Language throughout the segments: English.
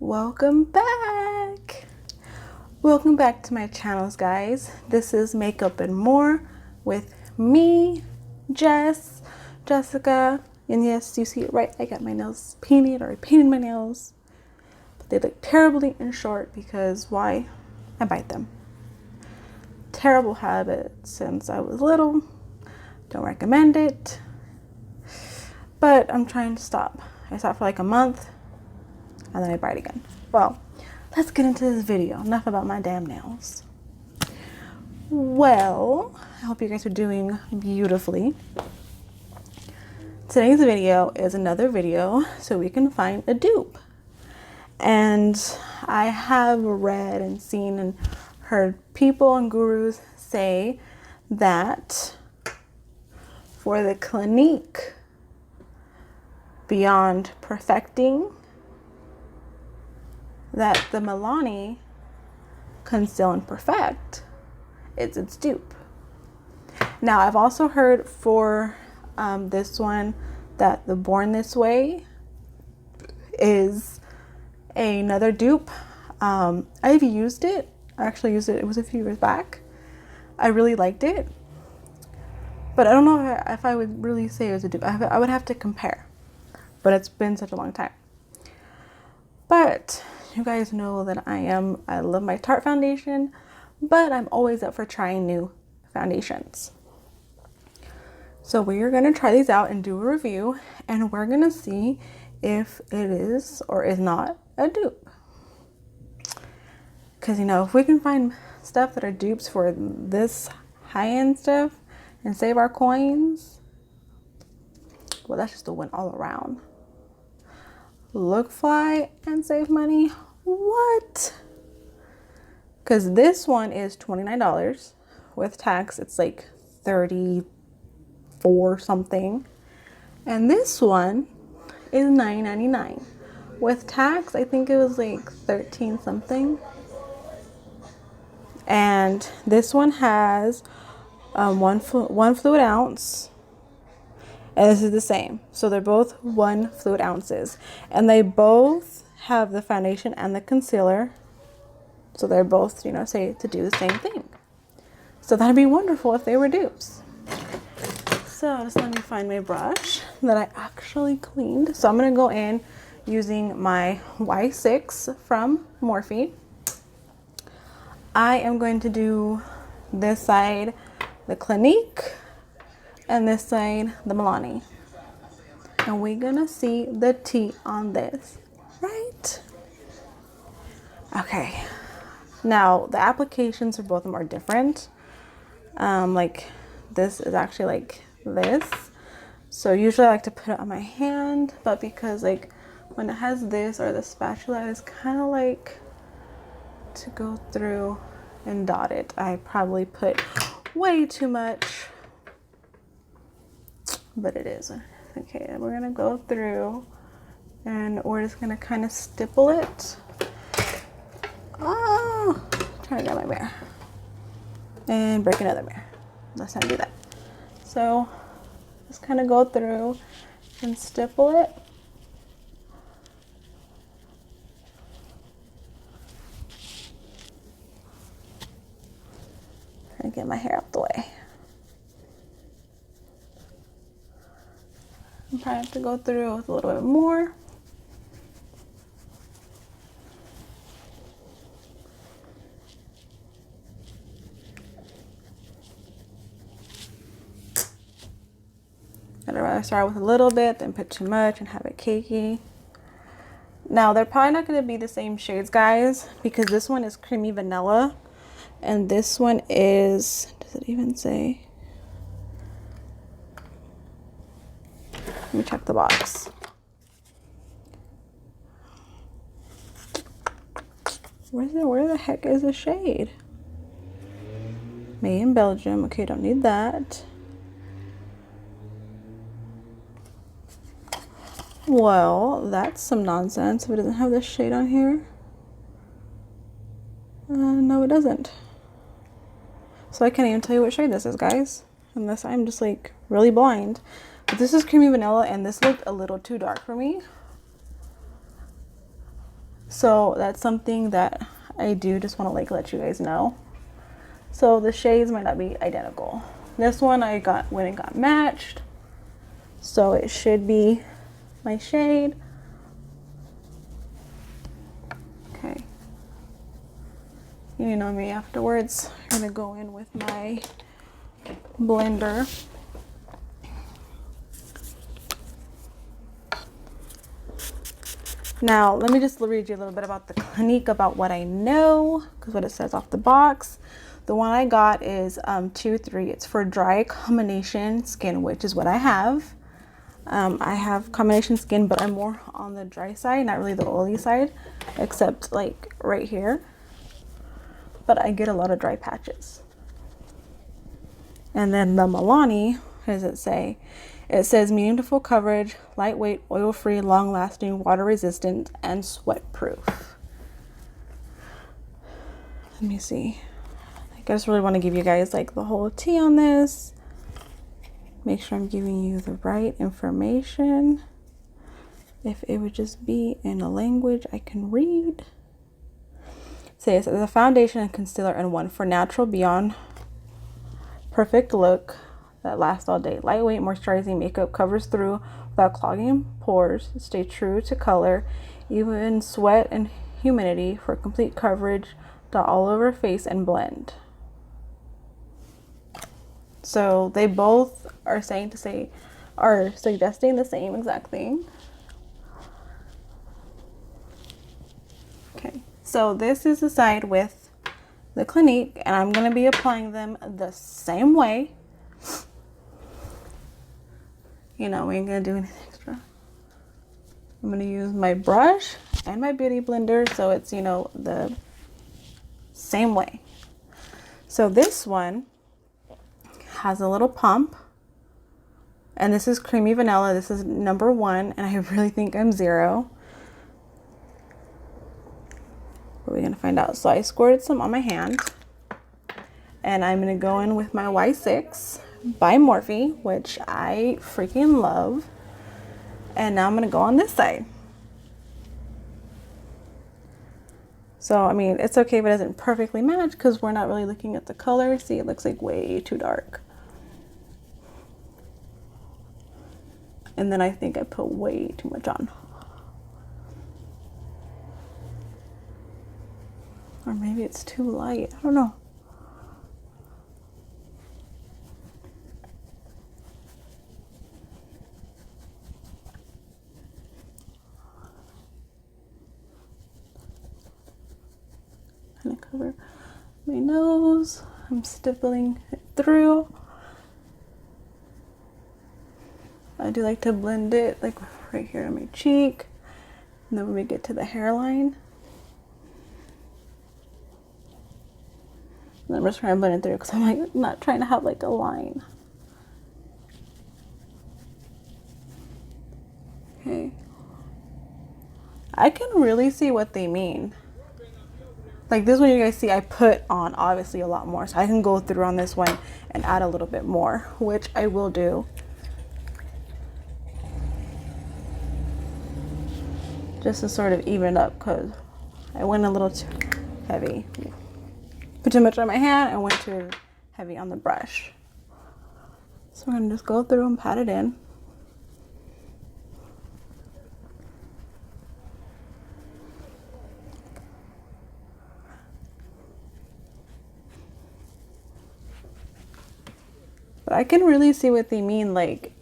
Welcome back. Welcome back to my channels, guys. This is Makeup and More with me, Jessica. And yes, you see it right. I got my nails painted, or I painted my nails. But they look terribly and short because why? I bite them. Terrible habit since I was little. Don't recommend it. But I'm trying to stop. I stopped for like a month and then I bite again. Well, let's get into this video. Enough about my damn nails. Well, I hope you guys are doing beautifully. Today's video is another video so we can find a dupe. And I have read and seen and heard people and gurus say that for the clique, beyond perfecting, that the melani conceal and perfect, it's its dupe. Now, I've also heard for this one that the Born This Way is another dupe. I've used it. I actually used it. It was a few years back. I really liked it, but I don't know if I would really say it was a dupe. I would have to compare, but it's been such a long time. But you guys know that I love my Tarte foundation, but I'm always up for trying new foundations. So we're going to try these out and do a review, and we're going to see if it is or is not a dupe. Because, you know, if we can find stuff that are dupes for this high-end stuff and save our coins, well, that's just a win all around. Look fly and save money. What? Because this one is $29 with tax. It's like $34 something, and this one is $9.99 with tax. I think it was like 13 something. And this one has one fluid ounce. And this is the same. So they're both 1 fluid ounces. And they both have the foundation and the concealer. So they're both, you know, say to do the same thing. So that'd be wonderful if they were dupes. So just let me find my brush that I actually cleaned. So I'm going to go in using my Y6 from Morphe. I am going to do this side, the Clinique, and this side, the Melani. And we're gonna see the tea on this, right? Okay. Now, the applications for both of them are different. Like this is actually like this. So usually I like to put it on my hand, but because like when it has this or the spatula, it's kind of like to go through and dot it. I probably put way too much, but it is. Okay, we're gonna go through and we're just gonna kind of stipple it. Oh, trying to get my mirror and break another mirror. Let's not do that. So just kind of go through and stipple it. Trying to get my hair out the way. I probably have to go through with a little bit more. I'd rather start with a little bit than put too much and have it cakey. Now, they're probably not going to be the same shades, guys, because this one is creamy vanilla and this one is, does it even say? Let me check the box. Where the heck is the shade? Made in Belgium. Okay, don't need that. Well, that's some nonsense if it doesn't have this shade on here. No, it doesn't. So I can't even tell you what shade this is, guys, unless I'm just like really blind. But this is creamy vanilla and this looked a little too dark for me. So that's something that I do just want to like let you guys know. So the shades might not be identical. This one I went and got matched, so it should be my shade. Okay, you know me afterwards. I'm gonna go in with my blender. Now, let me just read you a little bit about the Clique, about what I know, because what it says off the box. The one I got is 2-3. It's for dry combination skin, which is what I have. I have combination skin, but I'm more on the dry side, not really the oily side, except like right here. But I get a lot of dry patches. And then the Melani, what does it say? It says medium to full coverage, lightweight, oil-free, long-lasting, water-resistant, and sweat-proof. Let me see. I just really want to give you guys like the whole tea on this. Make sure I'm giving you the right information. If it would just be in a language I can read. Say it says a foundation and concealer in one for natural beyond perfect look that lasts all day. Lightweight, moisturizing makeup, covers through without clogging pores. Stay true to color, even sweat and humidity for complete coverage. Dot all over face and blend. So they both are suggesting the same exact thing. Okay, so this is the side with the Clinique, and I'm going to be applying them the same way. You know, we ain't going to do anything extra. I'm going to use my brush and my beauty blender, so it's, you know, the same way. So this one has a little pump, and this is creamy vanilla. This is number 1, and I really think I'm 0. But we're gonna find out. So I squirted some on my hand, and I'm gonna go in with my Y6 by Morphe, which I freaking love. And now I'm gonna go on this side. So, I mean, it's okay if it doesn't perfectly match because we're not really looking at the color. See, it looks like way too dark. And then I think I put way too much on. Or maybe it's too light. I don't know. I'm gonna cover my nose. I'm stippling it through. I do like to blend it like right here on my cheek. And then when we get to the hairline, and I'm just trying to blend it through because I'm like not trying to have like a line. Okay. I can really see what they mean. Like this one you guys see I put on obviously a lot more. So I can go through on this one and add a little bit more, which I will do. Just to sort of even it up because I went a little too heavy. Put too much on my hand and went too heavy on the brush. So I'm going to just go through and pat it in. But I can really see what they mean. Like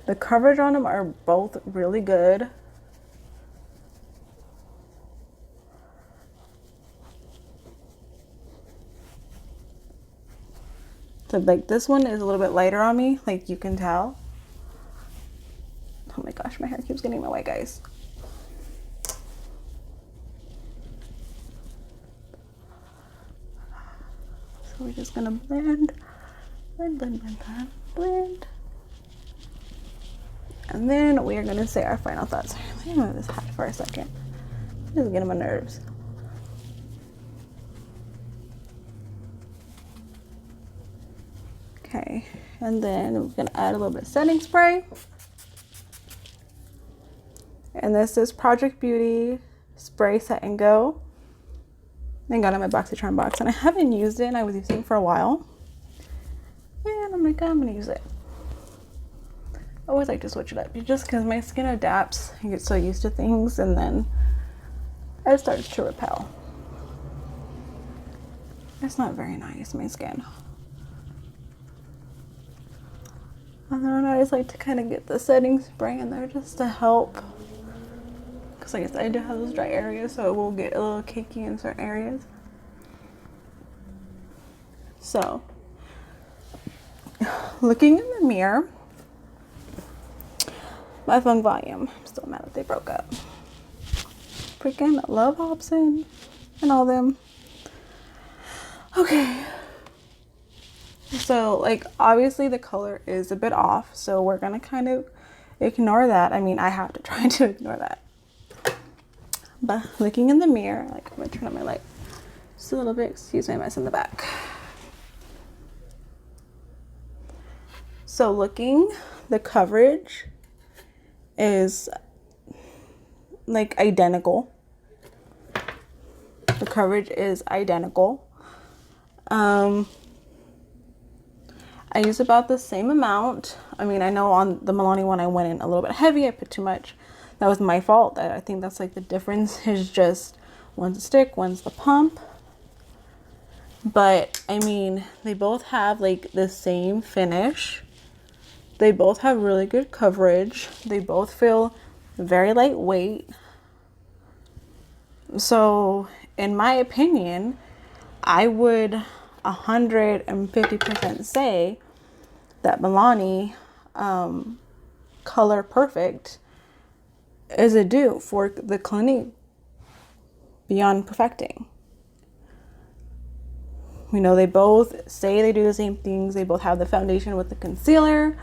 the coverage on them are both really good. So like this one is a little bit lighter on me, like you can tell. Oh my gosh, my hair keeps getting in my way, guys. So we're just gonna blend, blend, blend, blend, blend, blend. And then we are gonna say our final thoughts. Let me move this hat for a second. This is getting on my nerves. Okay, and then we're gonna add a little bit of setting spray. And this is Project Beauty spray set and go. I got it in my BoxyCharm box, and I haven't used it, and I was using it for a while. And I'm like, I'm gonna use it. I always like to switch it up, just because my skin adapts. I get so used to things, and then it starts to repel. It's not very nice, my skin. And then I just like to kind of get the setting spray in there just to help. Because like I said, I do have those dry areas, so it will get a little cakey in certain areas. So, looking in the mirror, my phone volume, I'm still mad that they broke up. Freaking love Hobson and all them. Okay. So, like, obviously the color is a bit off, so we're gonna kind of ignore that. I mean, I have to try to ignore that. But looking in the mirror, like, I'm gonna turn on my light just a little bit. Excuse my mess in the back. So looking, the coverage is like identical. The coverage is identical. I use about the same amount. I mean, I know on the Melani one I went in a little bit heavy. I put too much. That was my fault. I think that's like the difference is just one's a stick, one's the pump. But I mean, they both have like the same finish. They both have really good coverage. They both feel very lightweight. So in my opinion, I would 150% say that Melani Color Perfect is a dupe for the Clique Beyond Perfecting. You know, they both say they do the same things. They both have the foundation with the concealer,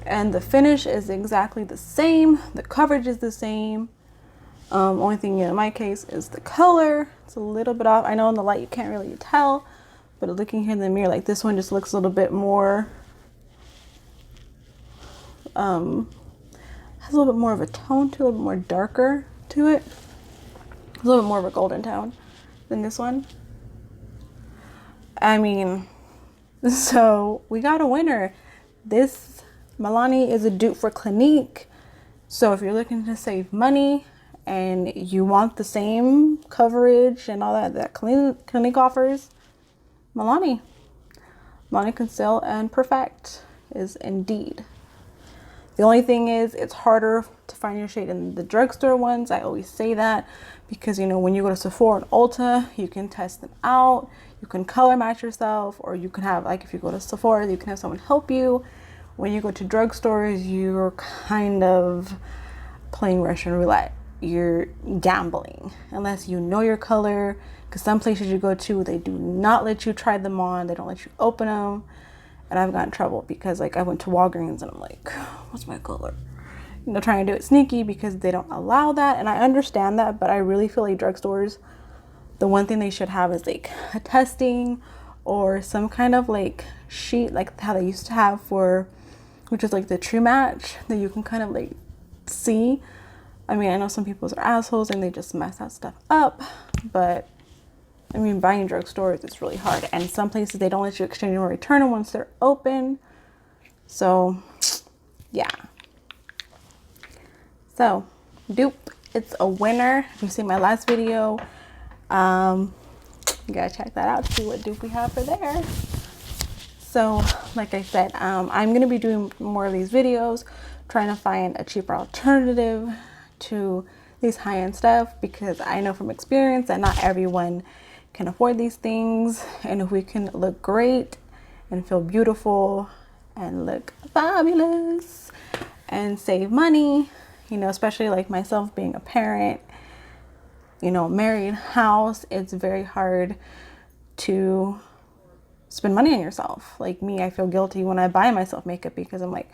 and the finish is exactly the same. The coverage is the same. Only thing in my case is the color. It's a little bit off. I know in the light you can't really tell, but looking here in the mirror, like this one just looks a little bit more, has a little bit more of a tone to it, a little bit more darker to it. A little bit more of a golden tone than this one. I mean, so we got a winner. This Melani is a dupe for Clique. So if you're looking to save money and you want the same coverage and all that Clique offers, Melani Conceal and Perfect is indeed. The only thing is it's harder to find your shade in the drugstore ones. I always say that because, you know, when you go to Sephora and Ulta, you can test them out. You can color match yourself, or you can have, like, if you go to Sephora, you can have someone help you. When you go to drugstores, you're kind of playing Russian roulette. You're gambling unless you know your color, because some places you go to, they do not let you try them on. They don't let you open them. And I've gotten in trouble because, like, I went to Walgreens and I'm like, what's my color? You know, trying to do it sneaky because they don't allow that. And I understand that, but I really feel like drugstores, the one thing they should have is like a testing or some kind of like sheet, like how they used to have for, which is like the True Match, that you can kind of like see. I mean, I know some people are assholes and they just mess that stuff up, but I mean, buying drugstores, it's really hard. And some places, they don't let you exchange or return them once they're open. So, yeah. So, dupe, it's a winner. If you've seen my last video, you gotta check that out to see what dupe we have for there. So, like I said, I'm gonna be doing more of these videos, trying to find a cheaper alternative to these high-end stuff, because I know from experience that not everyone can afford these things. And if we can look great and feel beautiful and look fabulous and save money, you know, especially like myself being a parent, you know, married, house, it's very hard to spend money on yourself. Like me, I feel guilty when I buy myself makeup because I'm like,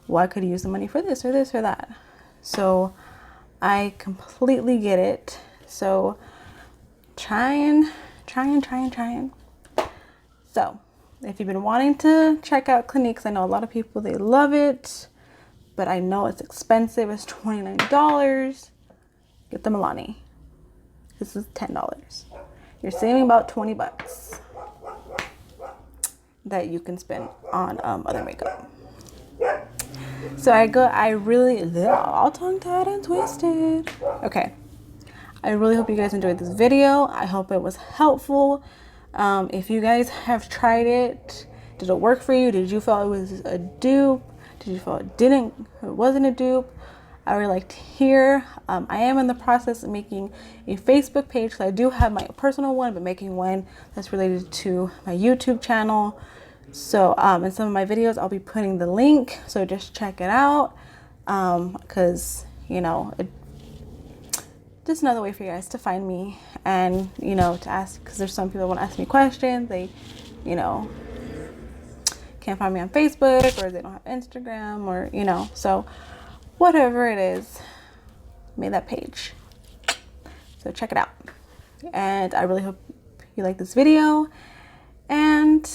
well, I could use the money for this or this or that. So I completely get it. So trying. So if you've been wanting to check out Clique, I know a lot of people, they love it, but I know it's expensive. It's $29. Get the Melani. This is $10. You're saving about 20 bucks that you can spend on other makeup. So I really, all tongue-tied and twisted. Okay. I really hope you guys enjoyed this video. I hope it was helpful. If you guys have tried it, did it work for you? Did you feel it was a dupe? Did you feel it wasn't a dupe? I would like to hear. I am in the process of making a Facebook page. So I do have my personal one, but making one that's related to my YouTube channel. So in some of my videos, I'll be putting the link. So just check it out. Because, you know, just another way for you guys to find me and, you know, to ask, because there's some people want to ask me questions. They, you know, can't find me on Facebook, or they don't have Instagram, or, you know, so whatever it is, made that page. So check it out. And I really hope you like this video, and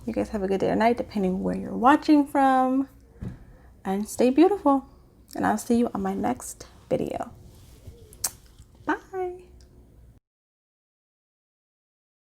you guys have a good day or night, depending where you're watching from, and stay beautiful. And I'll see you on my next video.